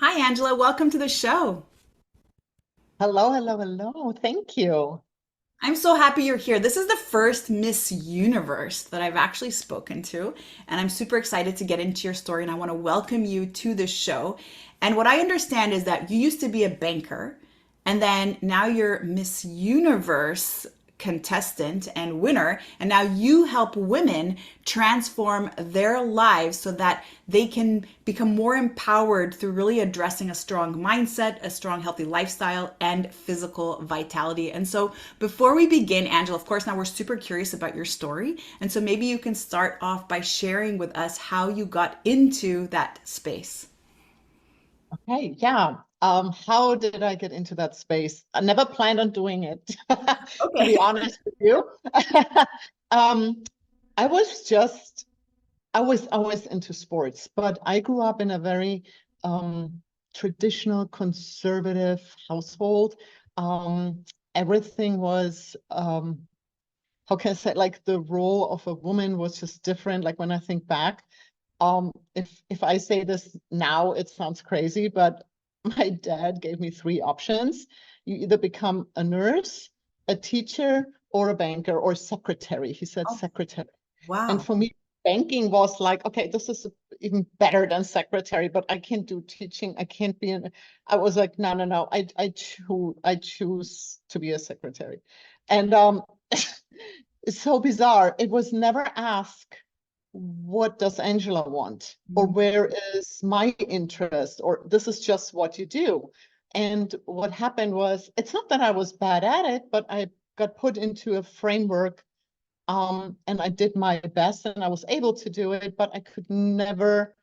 Hi, Angela. Welcome to the show. Hello, hello, hello. Thank you. I'm so happy you're here. This is the first Miss Universe that I've actually spoken to, and I'm super excited to get into your story. And I want to welcome you to the show. And what I understand is that you used to be a banker, and then now you're Miss Universe contestant and winner. And now you help women transform their lives so that they can become more empowered through really addressing a strong mindset, a strong, healthy lifestyle, and physical vitality. And so, before we begin, Angela, of course, now we're super curious about your story. And so, maybe you can start off by sharing with us how you got into that space. Okay, yeah. How did I get into that space? I never planned on doing it, to be Okay. honest with you. Um, I was just, I was always into sports, but I grew up in a very traditional, conservative household. Um, Everything was, how can I say, like the role of a woman was just different. Like when I think back, if I say this now, it sounds crazy, but my dad gave me three options. You either become a nurse, a teacher, or a banker or secretary. He said Oh, secretary. And wow. for me, banking was like, okay, this is even better than secretary, but I can't do teaching. I can't be an, I was like, no, no, no. I choose to be a secretary. And it's so bizarre. It was never asked, what does Angela want? Or where is my interest? Or this is just what you do. And what happened was, it's not that I was bad at it, but I got put into a framework, and I did my best and I was able to do it, but I could never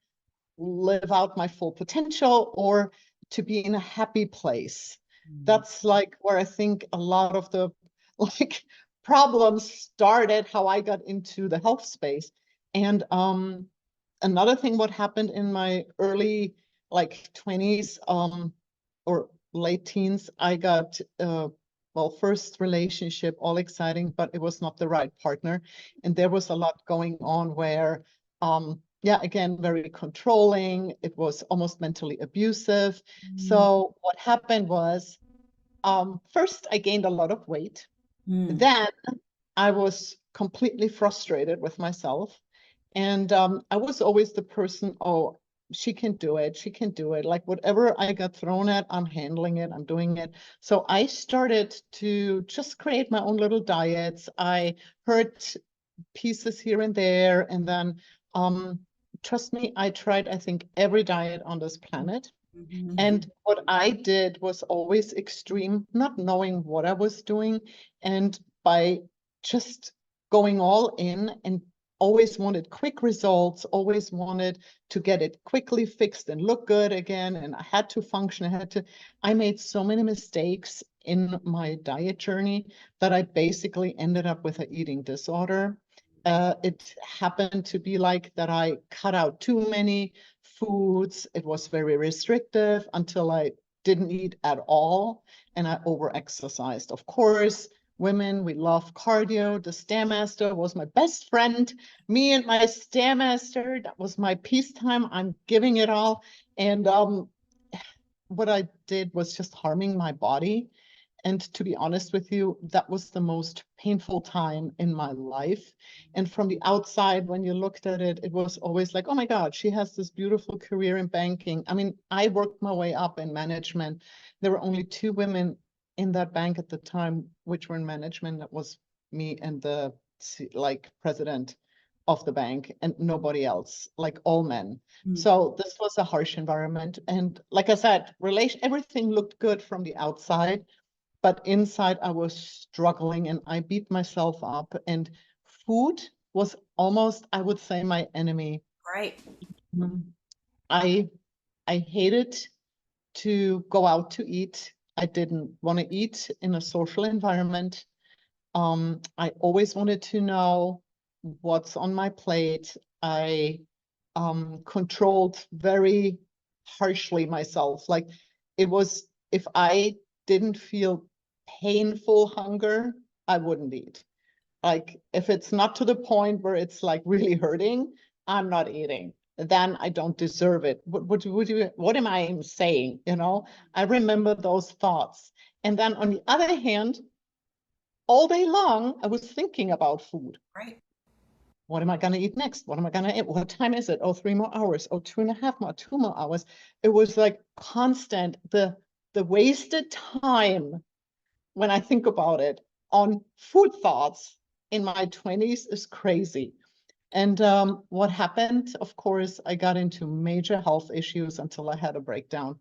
live out my full potential or to be in a happy place. That's like where I think a lot of the like problems started, how I got into the health space. And another thing what happened in my early like 20s or late teens, I got well, first relationship, all exciting, but it was not the right partner. And there was a lot going on where yeah, again, very controlling. It was almost mentally abusive. So what happened was, first I gained a lot of weight. Mm. Then I was completely frustrated with myself. And I was always the person, oh, she can do it. She can do it. Like whatever I got thrown at, I'm handling it. I'm doing it. So I started to just create my own little diets. I heard pieces here and there. And then, um, trust me, I tried, I think, every diet on this planet. Mhm. And what I did was always extreme, not knowing what I was doing. And by just going all in and always wanted quick results, always wanted to get it quickly fixed and look good again. And I had to function. I made so many mistakes in my diet journey that I basically ended up with an eating disorder. It happened to be like that I cut out too many foods. It was very restrictive until I didn't eat at all and I over-exercised. Of course, women, we love cardio. The Stairmaster was my best friend. Me and my Stairmaster, that was my peacetime. I'm giving it all. And what I did was just harming my body. And to be honest with you, that was the most painful time in my life. And from the outside, when you looked at it, it was always like, oh my God, she has this beautiful career in banking. I mean, I worked my way up in management. There were only two women in that bank at the time, which were in management. That was me and the like president of the bank and nobody else, like all men. So this was a harsh environment. And like I said, everything looked good from the outside, but inside I was struggling and I beat myself up. And food was almost, I would say, my enemy. Right. Mm. I I hated to go out to eat. I didn't want to eat in a social environment. I always wanted to know what's on my plate. I controlled very harshly myself. Like it was, if I didn't feel painful hunger, I wouldn't eat. Like if it's not to the point where it's like really hurting, I'm not eating. then I don't deserve it. What am I saying? I remember those thoughts. And then on the other hand, all day long, I was thinking about food. Right. What am I going to eat next? What am I going to eat? What time is it? Oh, 3 more hours. Oh, 2.5 more, 2 more hours. It was like constant. The wasted time, when I think about it, on food thoughts in my 20s is crazy. And what happened, of course, I got into major health issues until I had a breakdown.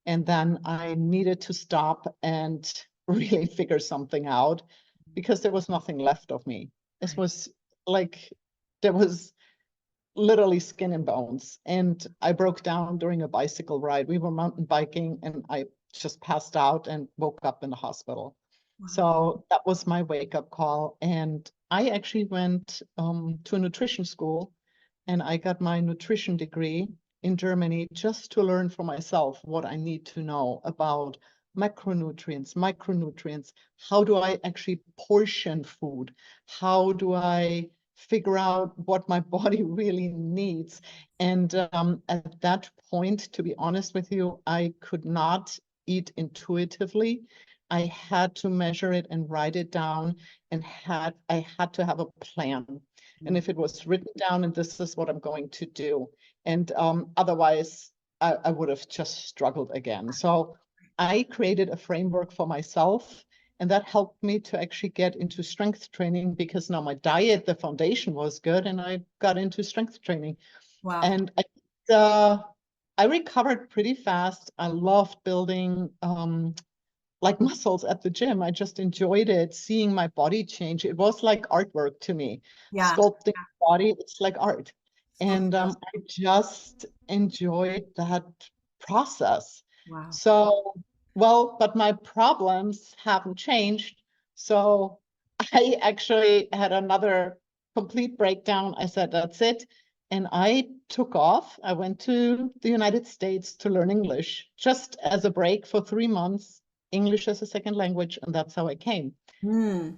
And then I needed to stop and really figure something out because there was nothing left of me. This Right. was like, there was literally skin and bones. And I broke down during a bicycle ride. We were mountain biking and I just passed out and woke up in the hospital. Wow. So that was my wake up call. And I actually went to a nutrition school and I got my nutrition degree in Germany just to learn for myself what I need to know about macronutrients, micronutrients. How do I actually portion food? How do I figure out what my body really needs? And at that point, to be honest with you, I could not eat intuitively. I had to measure it and write it down, and I had to have a plan. And if it was written down and this is what I'm going to do, and otherwise I would have just struggled again. So I created a framework for myself, and that helped me to actually get into strength training because now my diet, the foundation was good, and I got into strength training. Wow. And I recovered pretty fast. I loved building like muscles at the gym. I just enjoyed it, seeing my body change. It was like artwork to me. Yeah. Sculpting the body, it's like art. So And feels. I just enjoyed that process. Wow. So, well, but my problems haven't changed. So I actually had another complete breakdown. I said, that's it. And I took off. I went to the United States to learn English just as a break for 3 months, English as a second language, and that's how I came. Hmm.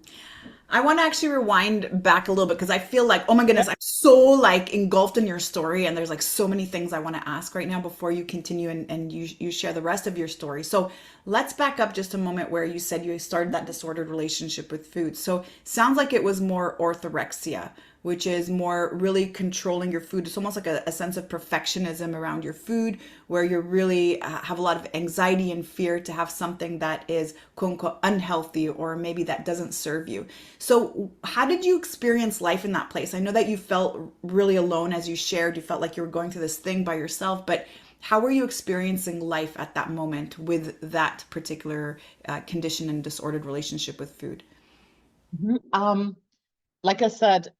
I want to actually rewind back a little bit because I feel like, oh my Yeah. goodness, I'm so like engulfed in your story, and there's like so many things I want to ask right now before you continue and you share the rest of your story. So let's back up just a moment where you said you started that disordered relationship with food. So sounds like it was more orthorexia, which is more really controlling your food. It's almost like a sense of perfectionism around your food, where you really have a lot of anxiety and fear to have something that is quote unquote unhealthy or maybe that doesn't serve you. So, how did you experience life in that place? I know that you felt really alone as you shared. You felt like you were going through this thing by yourself, but how were you experiencing life at that moment with that particular condition and disordered relationship with food? Mhm. Like I said,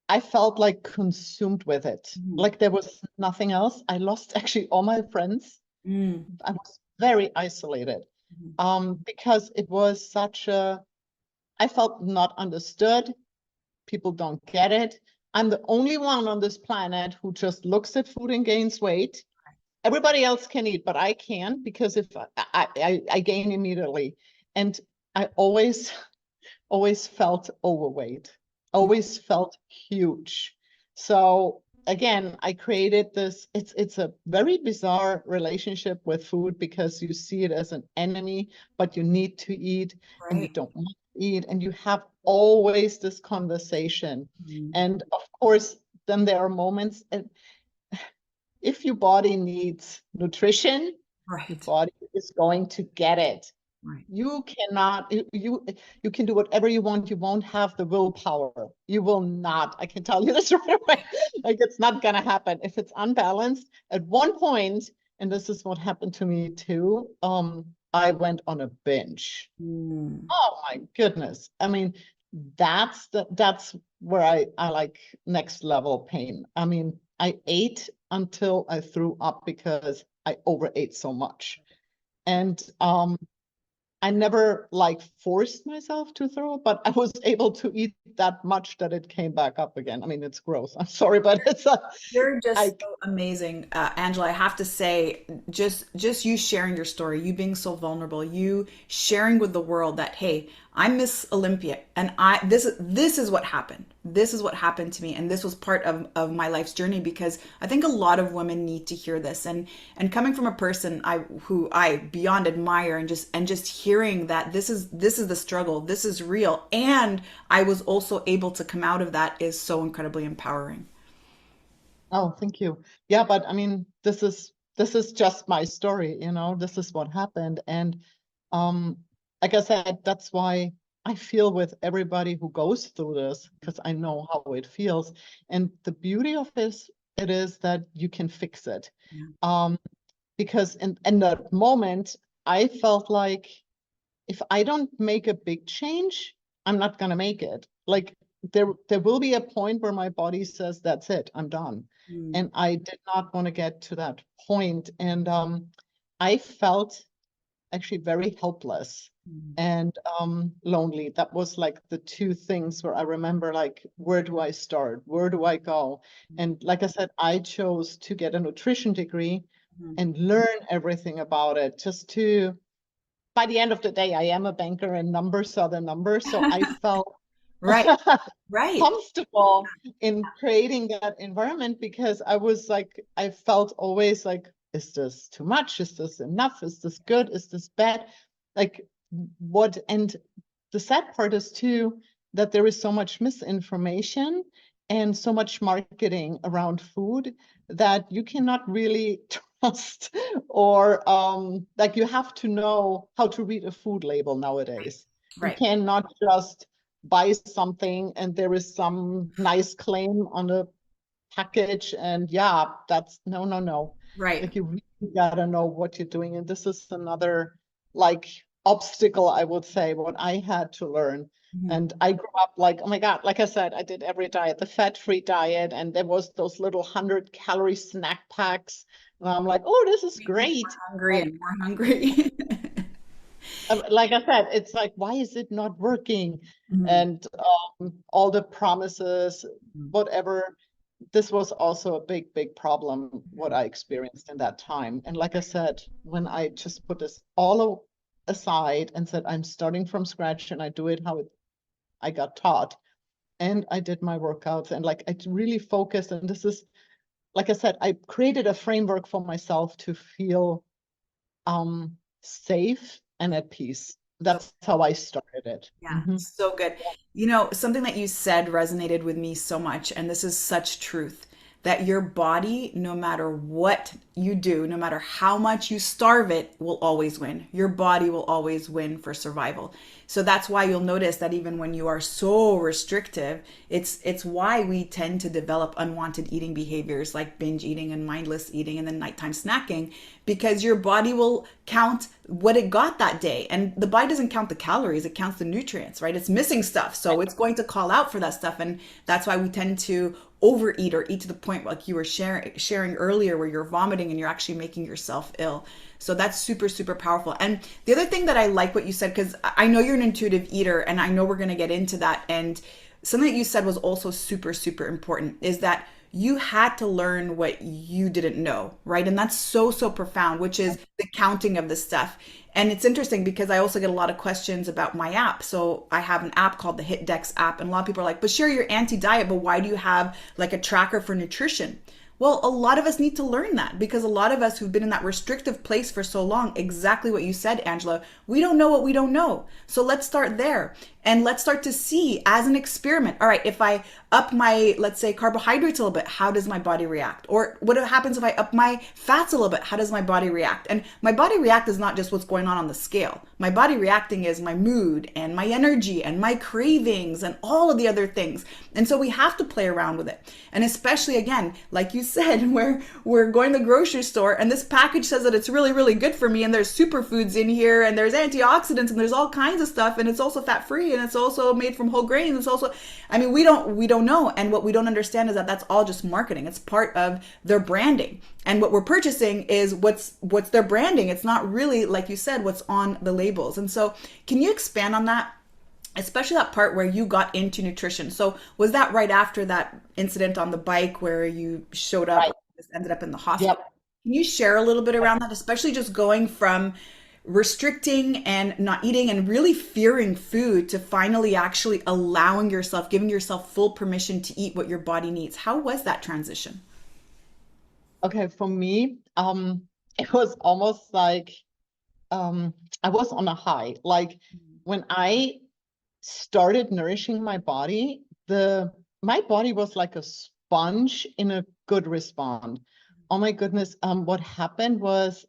I felt like consumed with it. Mhm. Like there was nothing else. I lost actually all my friends. Mm. I was very isolated Mhm. because it was I felt not understood. People don't get it. I'm the only one on this planet who just looks at food and gains weight. Everybody else can eat, but I can't because if I gain immediately. And I always felt overweight, always felt huge. So again, I created this. It's a very bizarre relationship with food because you see it as an enemy, but you need to eat and you Right. don't want to eat, and you have always this conversation. Mhm. And of course, then there are moments, and if your body needs nutrition, your Right. body is going to get it. Right. You cannot, you can do whatever you want. You won't have the willpower. You will not. I can tell you this right away. Like it's not gonna happen. If it's unbalanced, at one point, and this is what happened to me too, I went on a binge. Mm. Oh my goodness. I mean, that's where I like next level pain. I mean, I ate until I threw up because I overate so much. And I never like forced myself to throw up, but I was able to eat that much that it came back up again. I mean, it's gross. I'm sorry, but You're just I, so amazing, Angela. I have to say, just you sharing your story, you being so vulnerable, you sharing with the world that hey, I'm Miss Olympia, and this is what happened. This is what happened to me, and this was part of my life's journey, because I think a lot of women need to hear this. And coming from a person who I beyond admire, and just hearing that this is the struggle, this is real, and I was also able to come out of that is so incredibly empowering. Oh, thank you. Yeah, but I mean, this is just my story, this is what happened. And um, like I said, that's why I feel with everybody who goes through this, because I know how it feels. And the beauty of this, it is that you can fix it. Yeah. Um, because in that moment, I felt like if I don't make a big change, I'm not gonna make it. Like there will be a point where my body says, that's it, I'm done. Mm, And I did not want to get to that point. And I felt actually very helpless mm, and lonely. That was like the two things where I remember, like, where do I start? Where do I go? And like I said, I chose to get a nutrition degree mm. and learn everything about it, just to, by the end of the day, I am a banker and numbers are the numbers. So I felt Right, right. comfortable in creating that environment, because I was like, I felt always like, is this too much? Is this enough? Is this good? Is this bad? Like, what? And the sad part is too that there is so much misinformation and so much marketing around food that you cannot really trust, or like, you have to know how to read a food label nowadays. You Right, cannot just buy something and there is some nice claim on the package, and yeah, that's no, no, no. right. Like, you really gotta know what you're doing. And this is another, like, obstacle, I would say, what I had to learn. Mhm. And I grew up like, oh my God, like I said, I did every diet, the fat-free diet, and there was those little 100-calorie snack packs. And I'm like, oh, this is Make me more great. hungry and more hungry. Like I said, it's like, why is it not working? Mhm. And all the promises, Mhm. whatever. This was also a big, big problem, what I experienced in that time. And like I said, when I just put this all aside and said, I'm starting from scratch and I do it how I got taught, and I did my workouts, and like, I really focused. And this is, like I said, I created a framework for myself to feel safe and at peace. So That's how I started it. yeah, so good. Something that you said resonated with me so much, and this is such truth, that your body, no matter what you do, no matter how much you starve it, will always win. Your body will always win for survival. So that's why you'll notice that even when you are so restrictive, it's why we tend to develop unwanted eating behaviors like binge eating and mindless eating and then nighttime snacking, because your body will count what it got that day. And the body doesn't count the calories, it counts the nutrients, right? It's missing stuff. So it's going to call out for that stuff. And that's why we tend to overeat or eat to the point, like you were sharing earlier, where you're vomiting and you're actually making yourself ill. So that's super, super powerful. And the other thing that I like what you said, because I know you're an intuitive eater and I know we're going to get into that. And something that you said was also super, super important, is that you had to learn what you didn't know, right? And that's so, so profound, which is the counting of the stuff. And it's interesting because I also get a lot of questions about my app. So I have an app called the HitDex app, and a lot of people are like, but sure, you're anti-diet, but why do you have like a tracker for nutrition? Well, a lot of us need to learn that, because a lot of us who've been in that restrictive place for so long, exactly what you said, Angela, we don't know what we don't know. So let's start there. And let's start to see as an experiment. All right, if I up my, let's say, carbohydrates a little bit, how does my body react? Or what happens if I up my fats a little bit? How does my body react? And my body react is not just what's going on the scale. My body reacting is my mood and my energy and my cravings and all of the other things. And so we have to play around with it. And especially, again, like you said, where we're going to the grocery store and this package says that it's really, really good for me, and there's superfoods in here and there's antioxidants and there's all kinds of stuff, and it's also fat free and it's also made from whole grains. It's also, I mean, we don't know. And what we don't understand is that that's all just marketing. It's part of their branding. And what we're purchasing is what's their branding. It's not really, like you said, what's on the labels. And so can you expand on that? Especially that part where you got into nutrition. So was that right after that incident on the bike where you showed up, Right. just ended up in the Yep. hospital? Can you share a little bit around that, especially just going from restricting and not eating and really fearing food to finally actually allowing yourself, giving yourself full permission to eat what your body needs. How was that transition? Okay, for me, it was almost like I was on a high. Like when I started nourishing my body, the my body was like a sponge in a good response. Oh my goodness, what happened was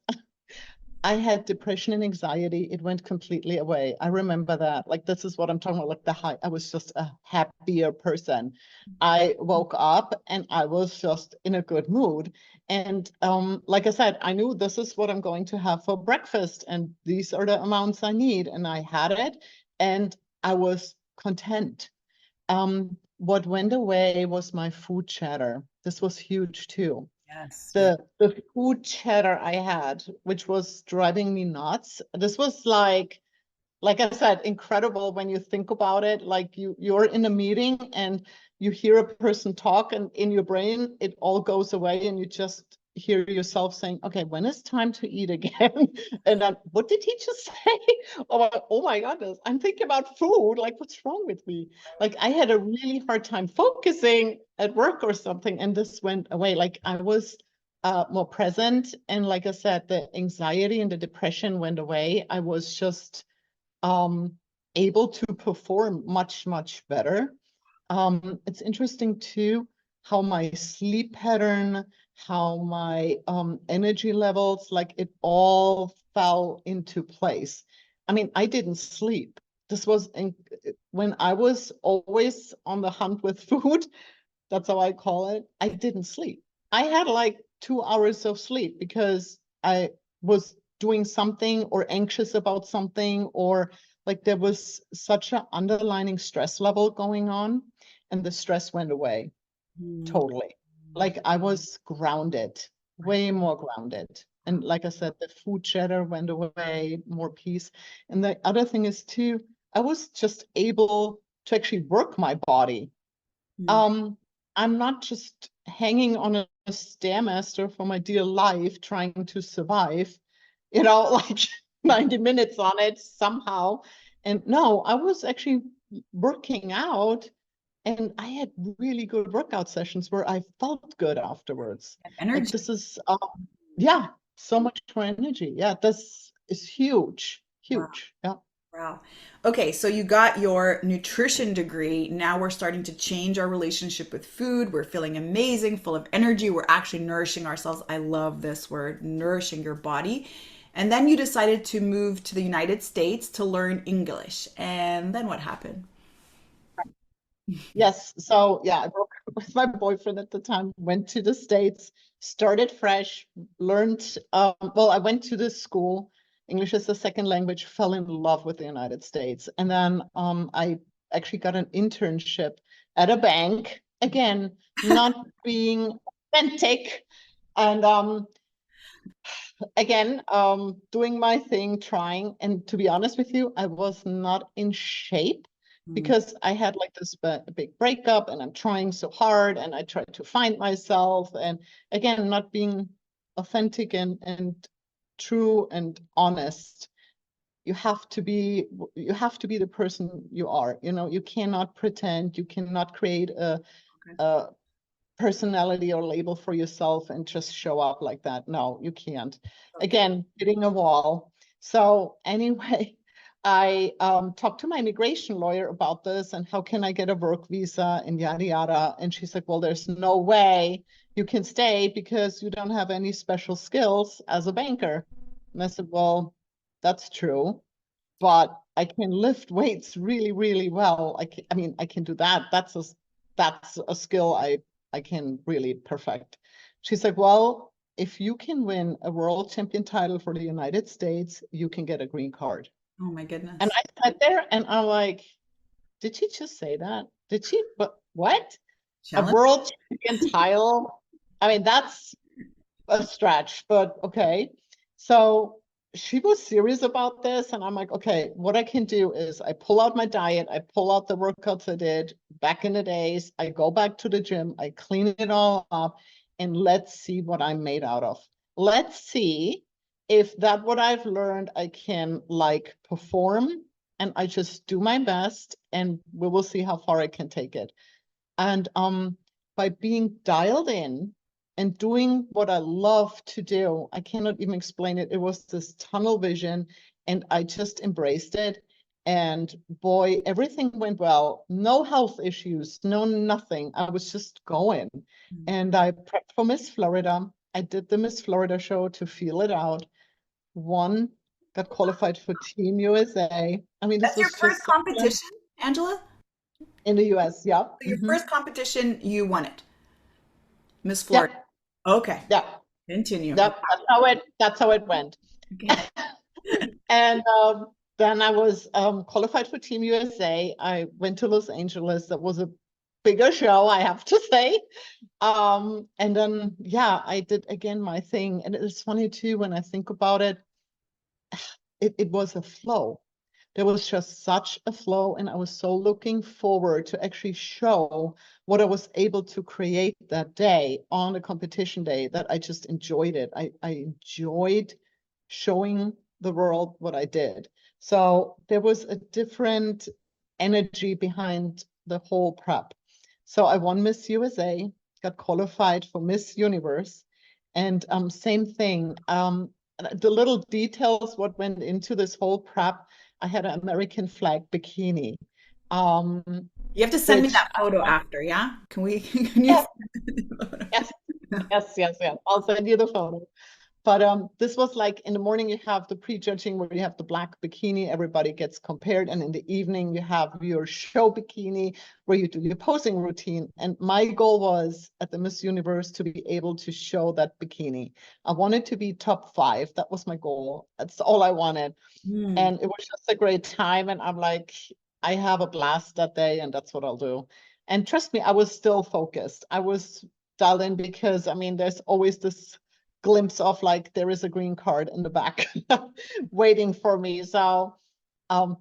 I had depression and anxiety. It went completely away. I remember that. Like, this is what I'm talking about, like the high. I was just a happier person. I woke up and I was just in a good mood. And like I said, I knew this is what I'm going to have for breakfast, and these are the amounts I need. And I had it, and I was content. What went away was my food chatter. This was huge too. Yes. Yeah. The food chatter I had, which was driving me nuts. This was like I said, incredible when you think about it. Like you're in a meeting and you hear a person talk, and in your brain it all goes away, and you just hear yourself saying, "Okay, when is time to eat again?" And then, what did he just say? Oh my goodness, I'm thinking about food. Like, what's wrong with me? Like, I had a really hard time focusing at work or something, and this went away. Like, I was more present, and like I said, the anxiety and the depression went away. I was just um, able to perform much, much better. It's interesting too how my sleep pattern, how my energy levels, like it all fell into place. I mean, I didn't sleep. This was when I was always on the hunt with food. That's how I call it. I didn't sleep. I had like 2 hours of sleep because I was doing something or anxious about something, or like there was such an underlying stress level going on, and the stress went away Mm. totally. Like I was grounded, Right. way more grounded. And like I said, the food chatter went away, more peace. And the other thing is too, I was just able to actually work my body. Mm. um, I'm not just hanging on a stairmaster for my dear life, trying to survive, like 90 minutes on it somehow. And no, I was actually working out, and I had really good workout sessions where I felt good afterwards. Like Energy. this is, yeah, so much more energy. Yeah, this is huge, Wow. huge. Yeah. Wow. Okay, so you got your nutrition degree. Now we're starting to change our relationship with food. We're feeling amazing, full of energy. We're actually nourishing ourselves. I love this word, nourishing your body. And then you decided to move to the United States to learn English. And then what happened? Yes. So yeah, I broke up with my boyfriend at the time, went to the States, started fresh, learned, well, I went to this school, English as a second language, fell in love with the United States. And then I actually got an internship at a bank, again, not being authentic. And again, doing my thing, trying. And to be honest with you, I was not in shape Mm. because I had like this big breakup, and I'm trying so hard, and I tried to find myself. And again, not being authentic and true and honest. You have to be the person you are. You cannot pretend, you cannot create Okay. a personality or label for yourself and just show up like that. No, you can't. Okay. Again, hitting a wall. So anyway, I talked to my immigration lawyer about this and how can I get a work visa and yada yada. And she's like, well, there's no way you can stay because you don't have any special skills as a banker. And I said, well, that's true, but I can lift weights really, really well. I mean, I can do that. That's a skill I can really perfect. She's like, well, if you can win a world champion title for the United States, you can get a green card. Oh my And goodness. I sat there and I'm like, did she just say that? Did she? But what? A Challenge. world champion title? I mean, that's a stretch, but okay. So she was serious about this, and I'm like, okay, what I can do is I pull out my diet, I pull out the workouts I did back in the days, I go back to the gym, I clean it all up, and let's see what I'm made out of. Let's see if that what I've learned, I can like perform, and I just do my best, and we will see how far I can take it. And by being dialed in and doing what I love to do, I cannot even explain it. It was this tunnel vision, and I just embraced it. And boy, everything went well. No health issues, no nothing. I was just going. And I prepped for Miss Florida. I did the Miss Florida show to feel it out. Won, got qualified for Team USA. I mean, this That's your was first just so fun. competition, Angela? In the US. Yeah. So your first competition, you won it. Miss Florida. Yeah. Okay. Yeah. Continue. Yep, that's how it went. Okay. And then I was qualified for Team USA. I went to Los Angeles. That was a bigger show, I have to say. And then yeah, I did again my thing. And it's funny too when I think about it, it was a flow. There was just such a flow, and I was so looking forward to actually show what I was able to create that day on a competition day, that I just enjoyed it. I enjoyed showing the world what I did. So there was a different energy behind the whole prep. So I won Miss USA, got qualified for Miss Universe, and same thing. The little details what went into this whole prep. I had an American flag bikini, um, You have to send me which that photo after, yeah? Can we, can you yeah, send me the photo? yes, yes. I'll send you the photo. But this was like in the morning you have the prejudging where you have the black bikini, everybody gets compared, and in the evening you have your show bikini where you do your posing routine. And my goal was at the Miss Universe to be able to show that bikini. I wanted to be top 5. That was my goal. That's all I wanted. Hmm. And it was just a great time. And I'm like, I have a blast that day, and that's what I'll do. And trust me, I was still focused. I was dialed in because, I mean, there's always this glimpse of like, there is a green card in the back waiting for me. So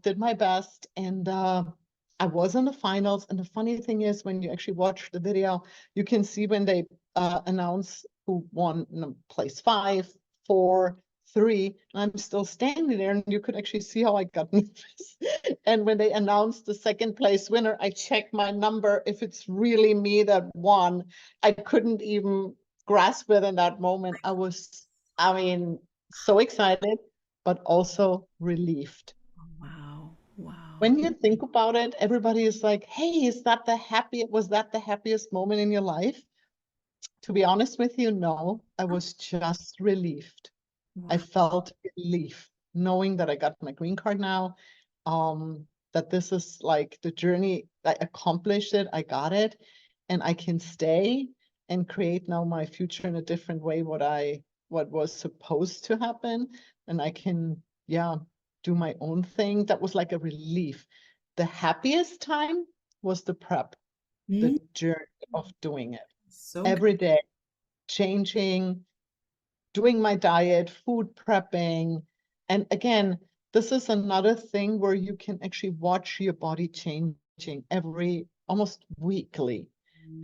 did my best. And I was in the finals. And the funny thing is, when you actually watch the video, you can see when they announce who won place 5, 4, 3, and I'm still standing there, and you could actually see how I got nervous. And when they announced the second place winner, I checked my number if it's really me that won. I couldn't even grasp it in that moment. I mean, so excited, but also relieved. Wow. Wow. When you think about it, everybody is like, hey, was that the happiest moment in your life? To be honest with you, no, I was just relieved. I Wow. felt relief knowing that I got my green card now, that this is like the journey. I accomplished it, I got it, and I can stay and create now my future in a different way, what was supposed to happen. And I can, yeah, do my own thing. That was like a relief. The happiest time was the prep, the Hmm. journey of doing it So good. every day, changing, doing my diet, food prepping. And again, this is another thing where you can actually watch your body changing every almost weekly,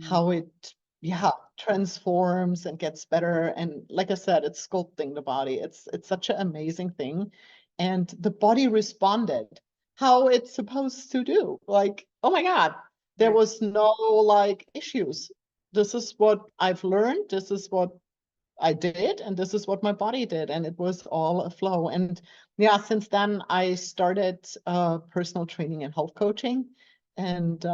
how it, yeah, transforms and gets better. And like I said, it's sculpting the body. It's such an amazing thing. And the body responded how it's supposed to do. Like, oh my God, there Right. was no like issues. This is what I've learned. This is what I did, and this is what my body did, and it was all a flow. And yeah, since then I started personal training and health coaching, and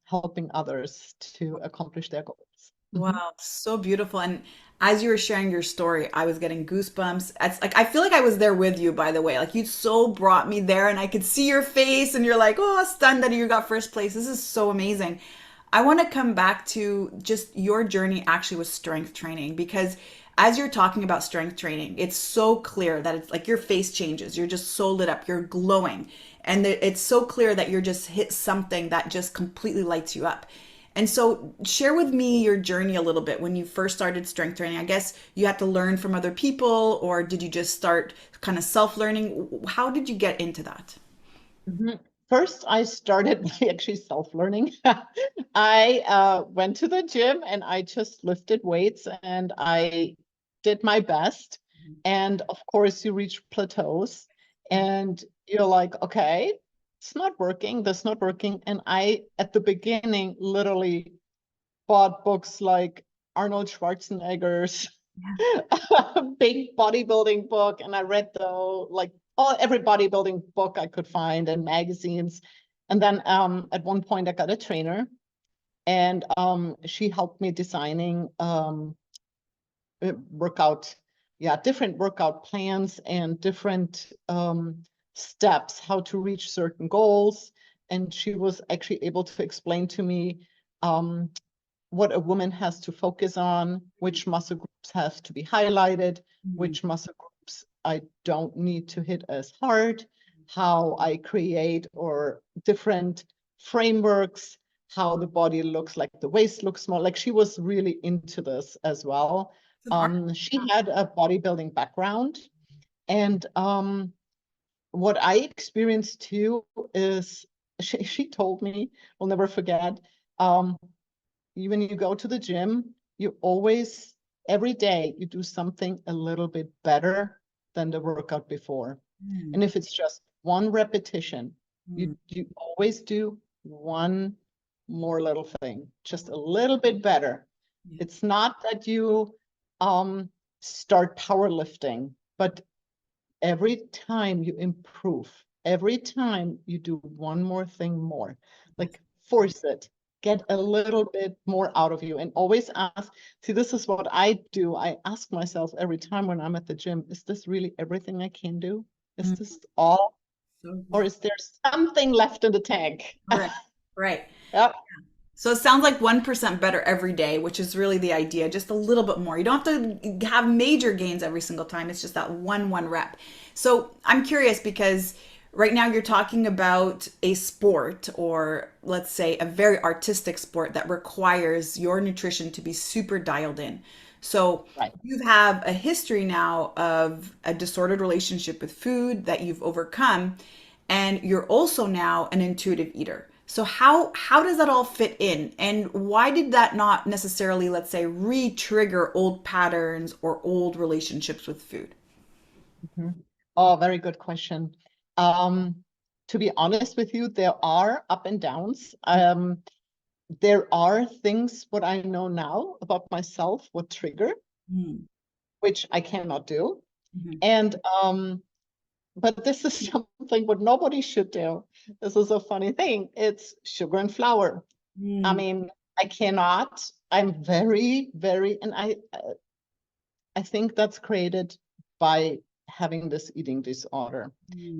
helping others to accomplish their goals. Mhm. Wow, so beautiful. And as you were sharing your story, I was getting goosebumps. It's like I feel like I was there with you, by the way. Like you so brought me there and I could see your face and you're like, "Oh, stunned that you got first place." This is so amazing. I want to come back to just your journey actually with strength training because as you're talking about strength training, it's so clear that it's like your face changes. You're just so lit up. You're glowing. And it's so clear that you're just hit something that just completely lights you up. And so, share with me your journey a little bit when you first started strength training. I guess you had to learn from other people, or did you just start kind of self learning? How did you get into that? Mhm. First, I started by actually self-learning. I went to the gym and I just lifted weights and I did my best. And of course, you reach plateaus and you're like, okay, it's not working. That's not working. And I, at the beginning, literally bought books like Arnold Schwarzenegger's big bodybuilding book. And I read like every bodybuilding book I could find and magazines. And then at one point I got a trainer and she helped me designing different workout plans and different steps, how to reach certain goals. And she was actually able to explain to me what a woman has to focus on, which muscle groups have to be highlighted, which muscle groups I don't need to hit as hard, how I create or different frameworks, how the body looks, like the waist looks small. Like she was really into this as well. She had a bodybuilding background, and what I experienced too is she told me, I'll never forget, when you go to the gym, you always, every day, you do something a little bit better than the workout before. And if it's just one repetition, you always do one more little thing, just a little bit better. It's not that you start powerlifting, but every time you improve, every time you do one more thing more, like force it, get a little bit more out of you, and always ask. See, this is what I do. I ask myself every time when I'm at the gym, is this really everything I can do? Is this all? Or is there something left in the tank? Right. Right. Yep. So it sounds like 1% better every day, which is really the idea, just a little bit more. You don't have to have major gains every single time. It's just that one rep. So I'm curious because right now you're talking about a sport, or let's say a very artistic sport that requires your nutrition to be super dialed in. So Right. you have a history now of a disordered relationship with food that you've overcome, and you're also now an intuitive eater. So how does that all fit in? And why did that not necessarily, let's say, re-trigger old patterns or old relationships with food? Oh, very good question. To be honest with you, there are up and downs. There are things what I know now about myself, what trigger, which I cannot do. And but this is something what nobody should do. This is a funny thing. It's sugar and flour. I mean, I cannot. I'm very, very, and I think that's created by having this eating disorder.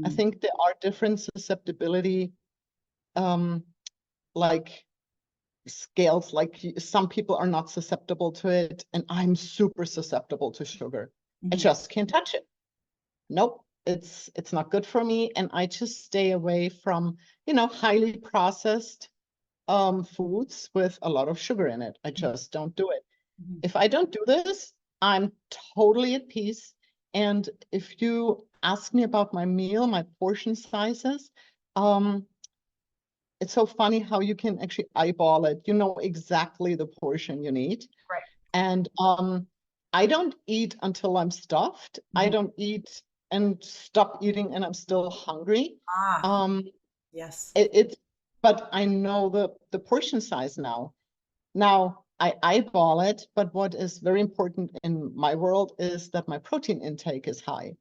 I think there are different susceptibility, like scales. Like some people are not susceptible to it, and I'm super susceptible to sugar. I just can't touch it. Nope, it's not good for me, and I just stay away from, highly processed foods with a lot of sugar in it. I just don't do it. If I don't do this, I'm totally at peace. And if you ask me about my meal, my portion sizes, it's so funny how you can actually eyeball it. You know exactly the portion you need. Right. And I don't eat until I'm stuffed. I don't eat and stop eating and I'm still hungry. Ah, yes. But I know the portion size now. Now I eyeball it, but what is very important in my world is that my protein intake is high.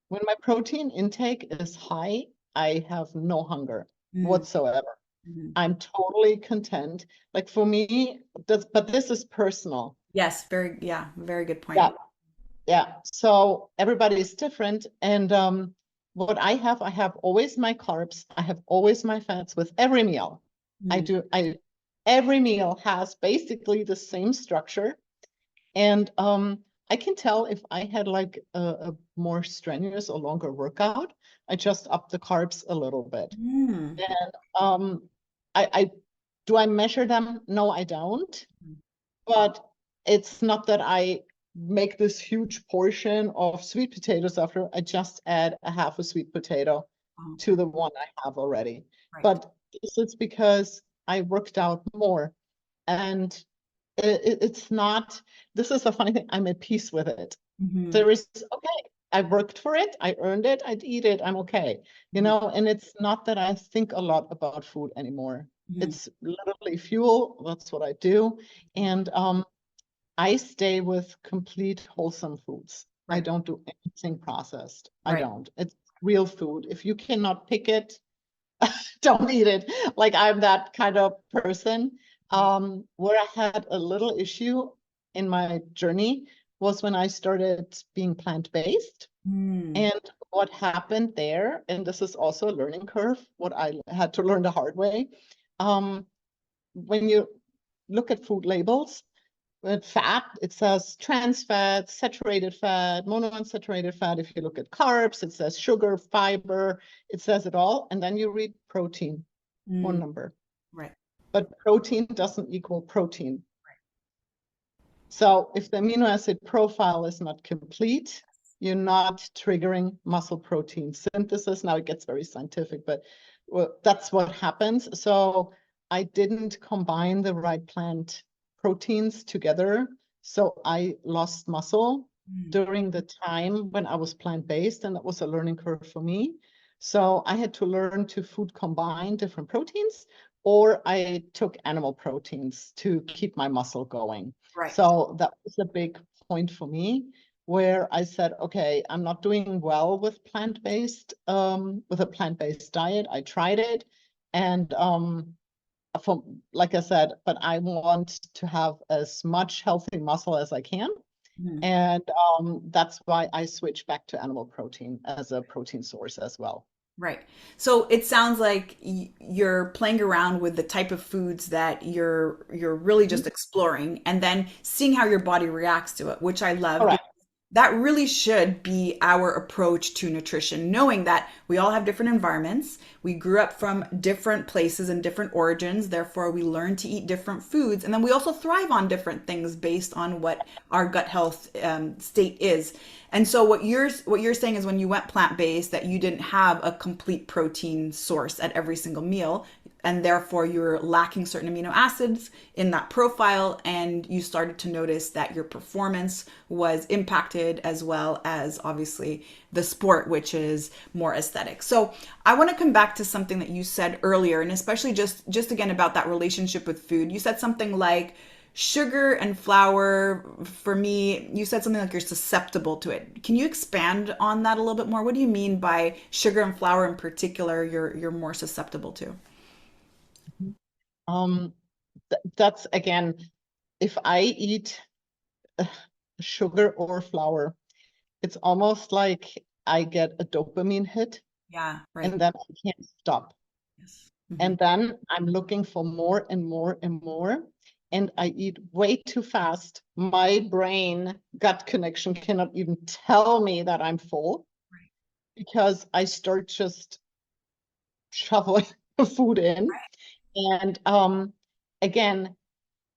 When my protein intake is high, I have no hunger whatsoever. I'm totally content. Like for me, but this is personal. Yes, very good point. Yeah, yeah. So everybody is different. And what I have always my carbs. I have always my fats with every meal. Every meal has basically the same structure. And I can tell if I had like a more strenuous or longer workout, I just up the carbs a little bit. And I do I measure them? No, I don't. But it's not that I make this huge portion of sweet potatoes after. I just add a half a sweet potato to the one I have already. Right. But this is because I worked out more. And it's not, this is a funny thing, I'm at peace with it. Hmm. There is, okay, I worked for it, I earned it, I'd eat it, I'm okay. And it's not that I think a lot about food anymore. Hmm. It's literally fuel. That's what I do. And I stay with complete wholesome foods. I Right, don't do anything processed. I right. don't. It's real food. If you cannot pick it, don't eat it. Like I'm that kind of person. Where I had a little issue in my journey was when I started being plant-based. Mm. And what happened there, and this is also a learning curve, what I had to learn the hard way. When you look at food labels, with fat, it says trans fat, saturated fat, monounsaturated fat. If you look at carbs, it says sugar, fiber, it says it all. And then you read protein, one Mm. number. Right. But protein doesn't equal protein. So if the amino acid profile is not complete, you're not triggering muscle protein synthesis. Now it gets very scientific, but that's what happens. So I didn't combine the right plant proteins together. So I lost muscle Mm. during the time when I was plant-based, and that was a learning curve for me. So I had to learn to food combine different proteins, or I took animal proteins to keep my muscle going. Right. So that was a big point for me where I said, okay, I'm not doing well with with a plant-based diet. I tried it. And like I said, but I want to have as much healthy muscle as I can. Mm. And that's why I switched back to animal protein as a protein source as well. Right. So it sounds like you're playing around with the type of foods that you're really Mhm. just exploring and then seeing how your body reacts to it, which I love Correct. because that really should be our approach to nutrition, knowing that we all have different environments. We grew up from different places and different origins, therefore we learn to eat different foods, and then we also thrive on different things based on what our gut health state is. And so what you're saying is when you went plant-based that you didn't have a complete protein source at every single meal and therefore you're lacking certain amino acids in that profile and you started to notice that your performance was impacted as well as obviously the sport which is more aesthetic. So I want to come back to something that you said earlier and especially just again about that relationship with food. You said something like sugar and flour, for me, you said something like you're susceptible to it. Can you expand on that a little bit more? What do you mean by sugar and flour in particular you're more susceptible to? Um, that's again, if I eat sugar or flour, it's almost like I get a dopamine hit Yeah, right. and then I can't stop. Yes. Hmm. And then I'm looking for more and more and more. And I eat way too fast. My brain gut connection cannot even tell me that I'm full because I start just shoveling food in. And again,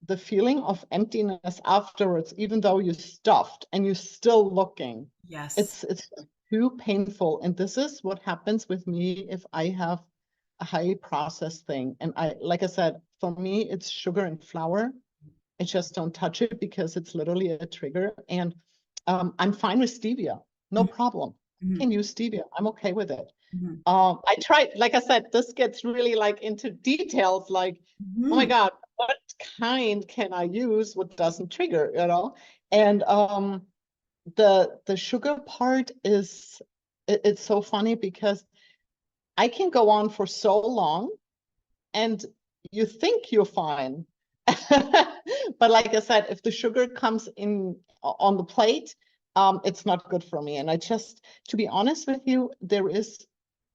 the feeling of emptiness afterwards, even though you stuffed and you're still looking, Yes. it's too painful. And this is what happens with me if I have a highly processed thing. And like I said, for me, it's sugar and flour. I just don't touch it because it's literally a trigger. And I'm fine with stevia, no problem. Hmm. I can use stevia. I'm okay with it. Hmm. I tried, like I said, this gets really like into details, like, oh my Hmm. God, what kind can I use what doesn't trigger? And the sugar part is it's so funny because I can go on for so long and you think you're fine. But like I said, if the sugar comes in on the plate, it's not good for me. And to be honest with you, there is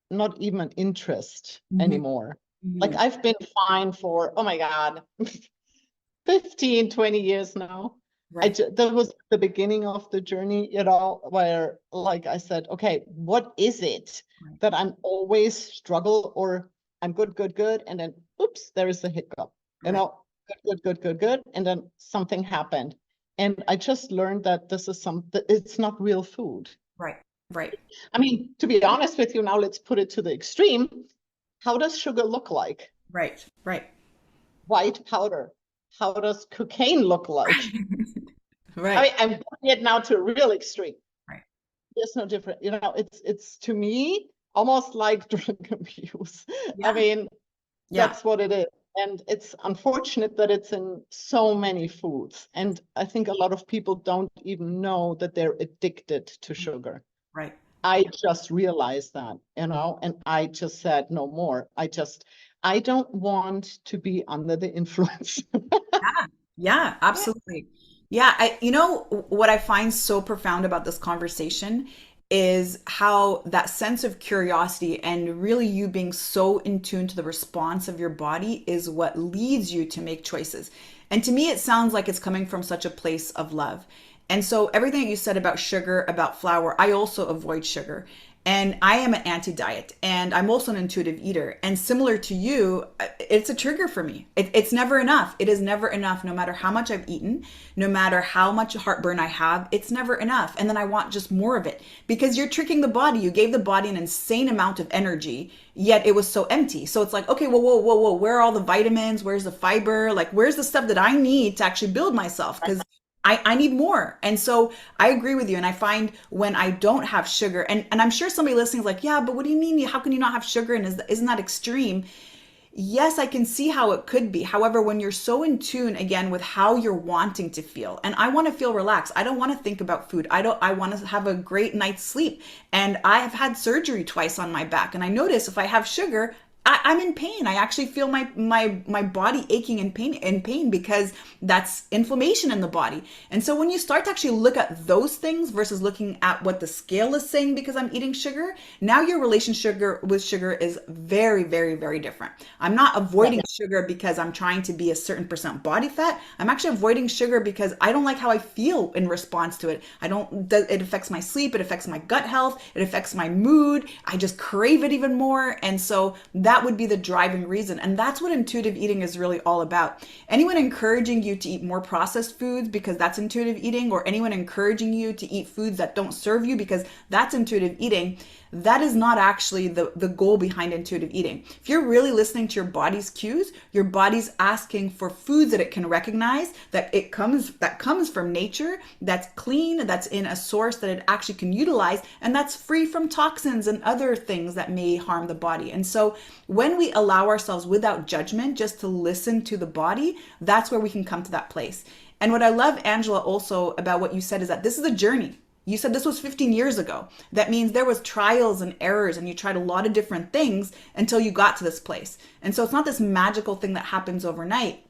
not even an interest Hmm. anymore. Like Hmm. I've been fine for, oh my God, 15, 20 years now. Right. That was the beginning of the journey, where like I said, okay, what is it Right. that I'm always struggle or I'm good, good, good. And then, oops, there is a hiccup, Right. good, good, good, good, good. And then something happened. And I just learned that it's not real food. Right. Right. I mean, to be honest with you, now let's put it to the extreme. How does sugar look like? Right. Right. White powder. How does cocaine look like? Right. I mean, I'm putting it now to a real extreme. Right. There's no different, it's to me almost like drug abuse. I Yeah. mean, Yeah. that's what it is. And it's unfortunate that it's in so many foods. And I think a lot of people don't even know that they're addicted to sugar. Right. I just realized that, and I just said no more. I don't want to be under the influence. Yeah, yeah, Yeah. absolutely. Yeah, what I find so profound about this conversation is how that sense of curiosity and really you being so in tune to the response of your body is what leads you to make choices. And to me, it sounds like it's coming from such a place of love. And so everything that you said about sugar, about flour, I also avoid sugar. And I am an anti diet and I'm also an intuitive eater. And similar to you, it's a trigger for me. It's never enough. It is never enough, no matter how much I've eaten, no matter how much heartburn I have, it's never enough. And then I want just more of it because you're tricking the body. You gave the body an insane amount of energy, yet it was so empty. So it's like, okay, whoa. Where are all the vitamins? Where's the fiber? Like, where's the stuff that I need to actually build myself? Because I need more. And so I agree with you. And I find when I don't have sugar, and I'm sure somebody listening is like, yeah, but what do you mean? How can you not have sugar? And isn't that extreme? Yes, I can see how it could be. However, when you're so in tune again with how you're wanting to feel, and I want to feel relaxed. I don't want to think about food. I want to have a great night's sleep. And I have had surgery twice on my back. And I notice if I have sugar, I'm in pain. I actually feel my body aching in pain because that's inflammation in the body. And so when you start to actually look at those things versus looking at what the scale is saying because I'm eating sugar, now your relationship with sugar is very, very, very different. I'm not Yeah. avoiding sugar because I'm trying to be a certain percent body fat. I'm actually avoiding sugar because I don't like how I feel in response to it. It affects my sleep, it affects my gut health, it affects my mood. I just crave it even more. And so that would be the driving reason. And that's what intuitive eating is really all about. Anyone encouraging you to eat more processed foods because that's intuitive eating, or anyone encouraging you to eat foods that don't serve you because that's intuitive eating, that is not actually the goal behind intuitive eating. If you're really listening to your body's cues, your body's asking for foods that it can recognize, that comes from nature, that's clean, that's in a source that it actually can utilize, and that's free from toxins and other things that may harm the body. And so when we allow ourselves without judgment just to listen to the body, that's where we can come to that place. And what I love, Angela, also about what you said is that this is a journey. You said this was 15 years ago. That means there was trials and errors and you tried a lot of different things until you got to this place. And so it's not this magical thing that happens overnight.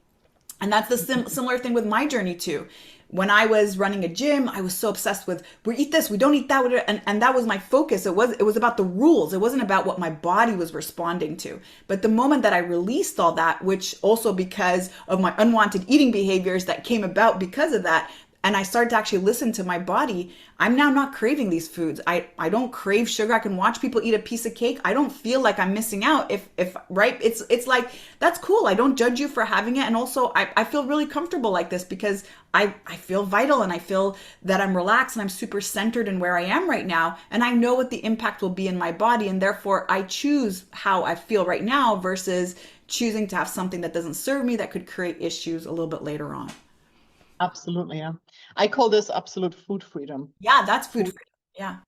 And that's the similar thing with my journey too. When I was running a gym, I was so obsessed with we eat this, we don't eat that, and that was my focus. It was about the rules. It wasn't about what my body was responding to. But the moment that I released all that, which also because of my unwanted eating behaviors that came about because of that, and I started to actually listen to my body, I'm now not craving these foods. I don't crave sugar. I can watch people eat a piece of cake. I don't feel like I'm missing out if right. It's like, that's cool. I don't judge you for having it. And also I feel really comfortable like this because I feel vital and I feel that I'm relaxed and I'm super centered in where I am right now. And I know what the impact will be in my body. And therefore I choose how I feel right now versus choosing to have something that doesn't serve me that could create issues a little bit later on. Absolutely. Yeah. I call this absolute food freedom. Yeah, that's food Food, freedom.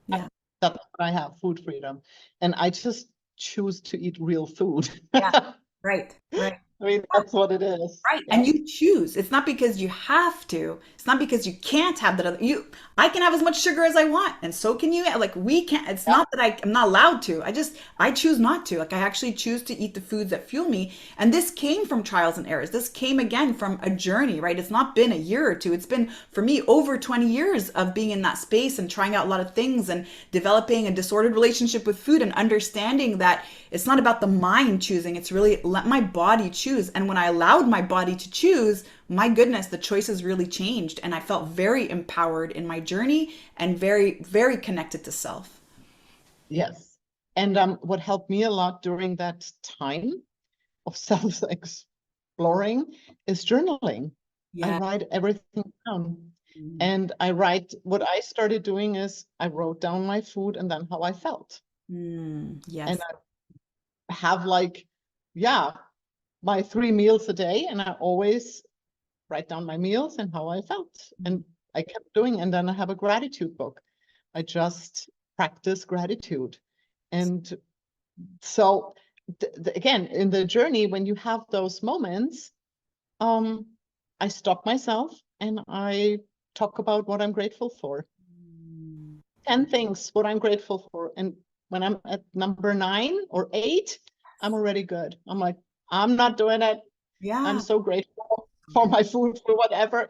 Yeah. uh, Yeah. that's what I have, food freedom. And I just choose to eat real food. Yeah. I Right. Right. mean, that's what it is. Right. Yeah. And you choose. It's not because you have to. It's not because you can't have that other I can have as much sugar as I want and so can you. Like we can't, it's Yeah. not that I'm not allowed to. I choose not to. Like I actually choose to eat the foods that fuel me. And this came from trials and errors. This came again from a journey, right? It's not been a year or two. It's been for me over 20 years of being in that space and trying out a lot of things and developing a disordered relationship with food and understanding that it's not about the mind choosing. It's really let my body choose. And when I allowed my body to choose, my goodness, the choices really changed. And I felt very empowered in my journey and very, very connected to self. Yes. And what helped me a lot during that time of self-exploring is journaling. I Yeah. write everything down. And what I started doing is I wrote down my food and then how I felt. And Yes. I have yeah, my 3 meals a day, and I always write down my meals and how I felt. And I kept doing, and then I have a gratitude book. I just practice gratitude. And so again, in the journey, when you have those moments, I stop myself and I talk about what I'm grateful for. 10 things what I'm grateful for. And when I'm at number 9 or 8, I'm already good. I'm like, I'm not doing it. I'm Yeah. so grateful for my food, for whatever,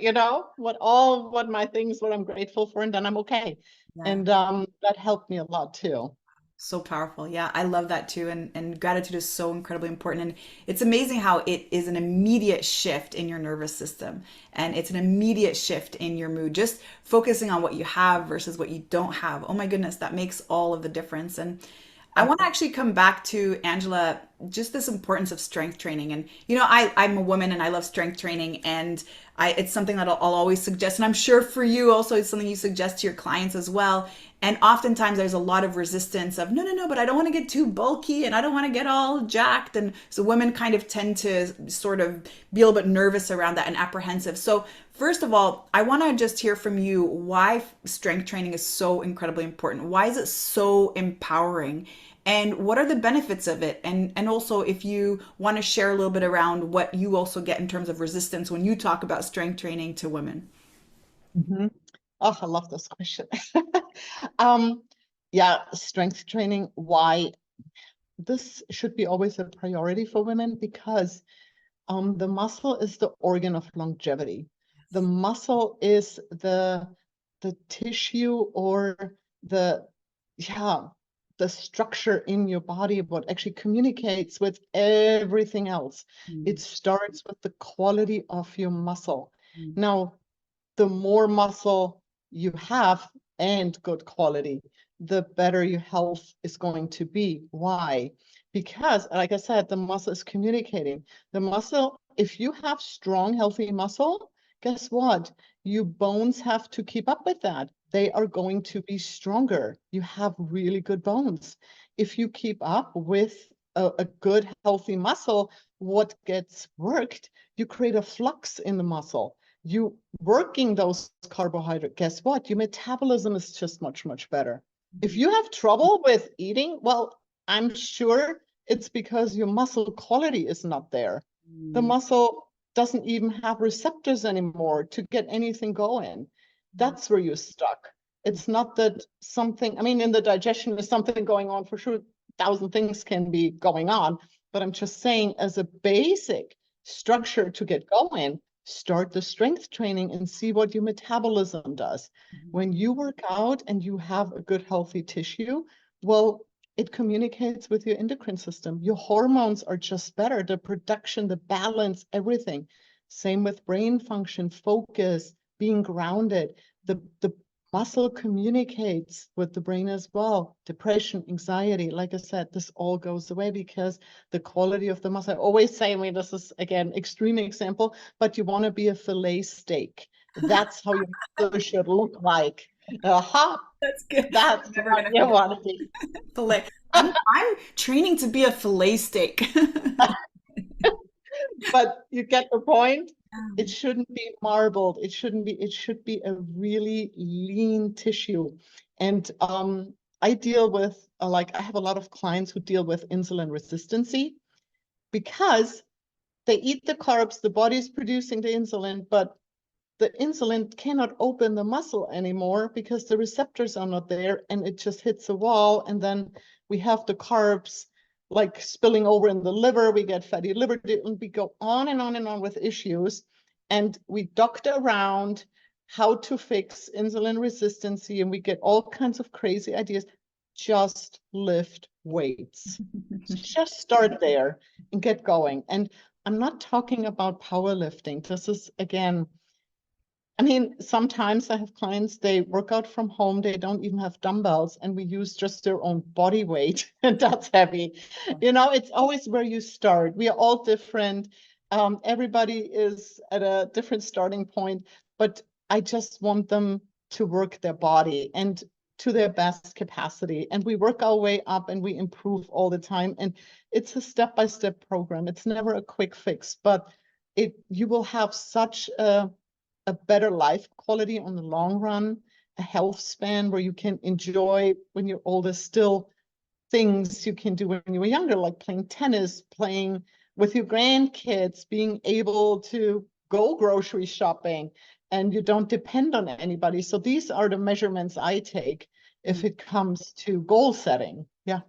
what my things, what I'm grateful for, and then I'm okay. Yeah. And that helped me a lot too. So powerful. Yeah, I love that too. And gratitude is so incredibly important. And it's amazing how it is an immediate shift in your nervous system. And it's an immediate shift in your mood. Just focusing on what you have versus what you don't have. Oh my goodness, that makes all of the difference. And I want to actually come back to Angela, just this importance of strength training. And I'm a woman and I love strength training, and it's something that I'll always suggest. And I'm sure for you also, it's something you suggest to your clients as well. And oftentimes there's a lot of resistance of no, but I don't want to get too bulky and I don't want to get all jacked. And so women kind of tend to sort of be a little bit nervous around that and apprehensive. So first of all, I want to just hear from you why strength training is so incredibly important. Why is it so empowering? And what are the benefits of it? And also, if you want to share a little bit around what you also get in terms of resistance when you talk about strength training to women. Mhm. Oh, I love this question. um, yeah, strength training, why? This should be always a priority for women because the muscle is the organ of longevity. The muscle is the tissue or the yeah the structure in your body, what actually communicates with everything else. It Mm, starts with the quality of your muscle. mm, Now, the more muscle you have and good quality, the better your health is going to be. Why? Because, like I said, the muscle is communicating. The muscle, if you have strong, healthy muscle, guess what? Your bones have to keep up with that. They are going to be stronger. You have really good bones. If you keep up with a good, healthy muscle, what gets worked, you create a flux in the muscle. You working those carbohydrates, guess what? Your metabolism is just much, much better. If you have trouble with eating, well, I'm sure it's because your muscle quality is not there. The mm, muscle doesn't even have receptors anymore to get anything going. That's where you're stuck. It's not that something, I mean, in the digestion, there's something going on for sure. 1,000 things can be going on, but I'm just saying, as a basic structure to get going, start the strength training and see what your metabolism does. When you work out and you have a good, healthy tissue, well, it communicates with your endocrine system. Your hormones are just better. The production, the balance, everything. Same with brain function, focus, being grounded. The muscle communicates with the brain as well. Depression, anxiety, like I said, this all goes away because the quality of the muscle. I always say, I mean, this is again extreme example, but you want to be a fillet steak. That's how your muscle should look like. Aha, that's good. that's I'm never what gonna you forget want to be. fillet. I'm training to be a fillet steak. But you get the point. It shouldn't be marbled. It shouldn't be, it should be a really lean tissue. And I deal with, like, I have a lot of clients who deal with insulin resistancy because they eat the carbs, the body's producing the insulin, but the insulin cannot open the muscle anymore because the receptors are not there and it just hits a wall. And then we have the carbs like spilling over in the liver. We get fatty liver, and we go on and on and on with issues. And we doctor around how to fix insulin resistancy and we get all kinds of crazy ideas. Just lift weights. Just start there and get going. And I'm not talking about powerlifting. This is, again, I mean, sometimes I have clients, they work out from home, they don't even have dumbbells, and we use just their own body weight, and that's heavy. It's always where you start. We are all different. Everybody is at a different starting point, but I just want them to work their body and to their best capacity. And we work our way up and we improve all the time. And it's a step-by-step program. It's never a quick fix, but you will have such a a better life quality on the long run, a health span where you can enjoy when you're older still things you can do when you were younger, like playing tennis, playing with your grandkids, being able to go grocery shopping, and you don't depend on anybody. So these are the measurements I take if it comes to goal setting. Yeah.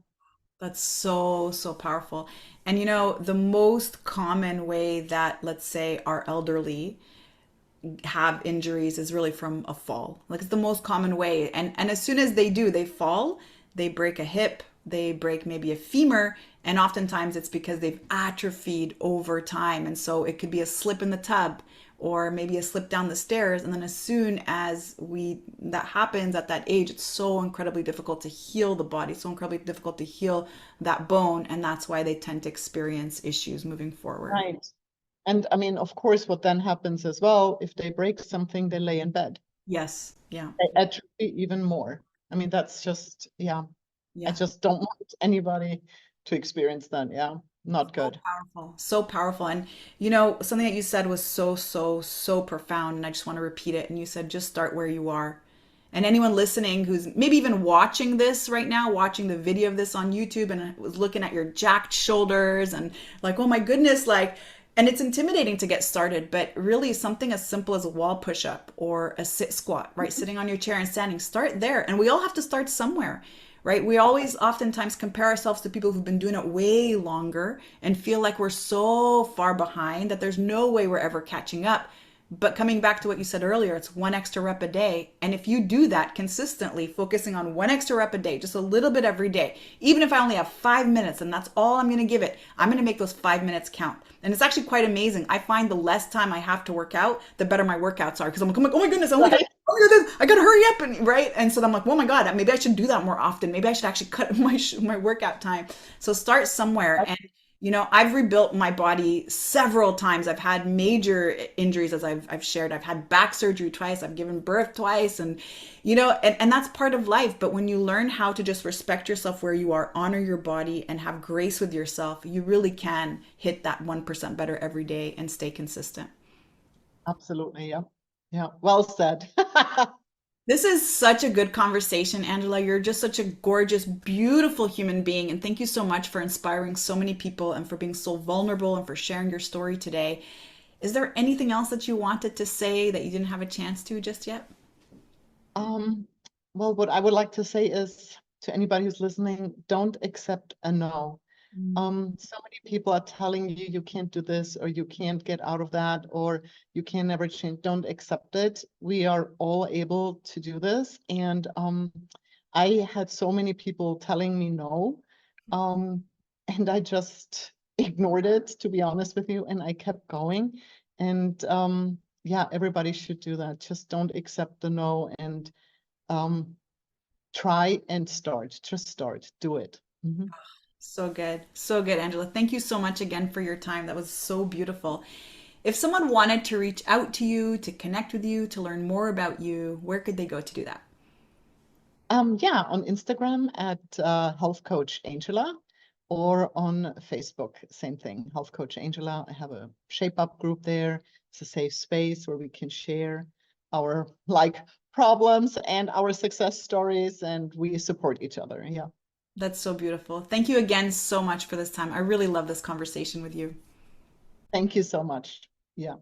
That's so, so powerful. And the most common way that, let's say, our elderly have injuries is really from a fall. Like it's the most common way. And as soon as they do, they fall, they break a hip, they break maybe a femur, and oftentimes it's because they've atrophied over time. And so it could be a slip in the tub or maybe a slip down the stairs. And then as soon as we that happens at that age, it's so incredibly difficult to heal the body, so incredibly difficult to heal that bone. And that's why they tend to experience issues moving forward. Right. And I mean, of course, what then happens as well, if they break something, they lay in bed. Yes. Yeah. They atrophy even more. I mean, that's just, yeah, I Yeah. just don't want anybody to experience that. Yeah, not So good. powerful. So powerful. And something that you said was so, so, so profound. And I just want to repeat it. And you said, just start where you are. And anyone listening who's maybe even watching this right now, watching the video of this on YouTube and was looking at your jacked shoulders and like, oh my goodness, like, and it's intimidating to get started, but really something as simple as a wall push up or a sit squat, right? Sitting on your chair and standing, start there. And we all have to start somewhere, right? We always oftentimes compare ourselves to people who've been doing it way longer and feel like we're so far behind that there's no way we're ever catching up. But coming back to what you said earlier, it's one extra rep a day. And if you do that consistently, focusing on one extra rep a day, just a little bit every day, even if I only have 5 minutes and that's all I'm going to give it, I'm going to make those 5 minutes count. And it's actually quite amazing. I find the less time I have to work out, the better my workouts are. Because I'm like, oh my goodness, oh my God, Right. oh my goodness, I got to hurry up. And right. And so I'm like, oh my God, maybe I should do that more often. Maybe I should actually cut my workout time. So start somewhere. And I've rebuilt my body several times. I've had major injuries, as I've shared. I've had back surgery twice. I've given birth twice. And that's part of life. But when you learn how to just respect yourself where you are, honor your body, and have grace with yourself, you really can hit that 1% better every day and stay consistent. Absolutely. Yeah. Yeah. Well said. This is such a good conversation, Angela. You're just such a gorgeous, beautiful human being. And thank you so much for inspiring so many people and for being so vulnerable and for sharing your story today. Is there anything else that you wanted to say that you didn't have a chance to just yet? Um, well, what I would like to say is to anybody who's listening, don't accept a no. So many people are telling you you can't do this or you can't get out of that or you can never change. Don't accept it. We are all able to do this. And I had so many people telling me no. Um, and I just ignored it, to be honest with you, and I kept going. And yeah, everybody should do that. Just don't accept the no and um, try and start. Just start. Do it. Mhm. So good. So good, Angela. Thank you so much again for your time. That was so beautiful. If someone wanted to reach out to you, to connect with you, to learn more about you, where could they go to do that? Yeah, on Instagram at Health Coach Angela or on Facebook, same thing, Health Coach Angela. I have a Shape Up group there. It's a safe space where we can share our problems and our success stories and we support each other. Yeah. That's so beautiful. Thank you again so much for this time. I really love this conversation with you. Thank you so much. Yeah.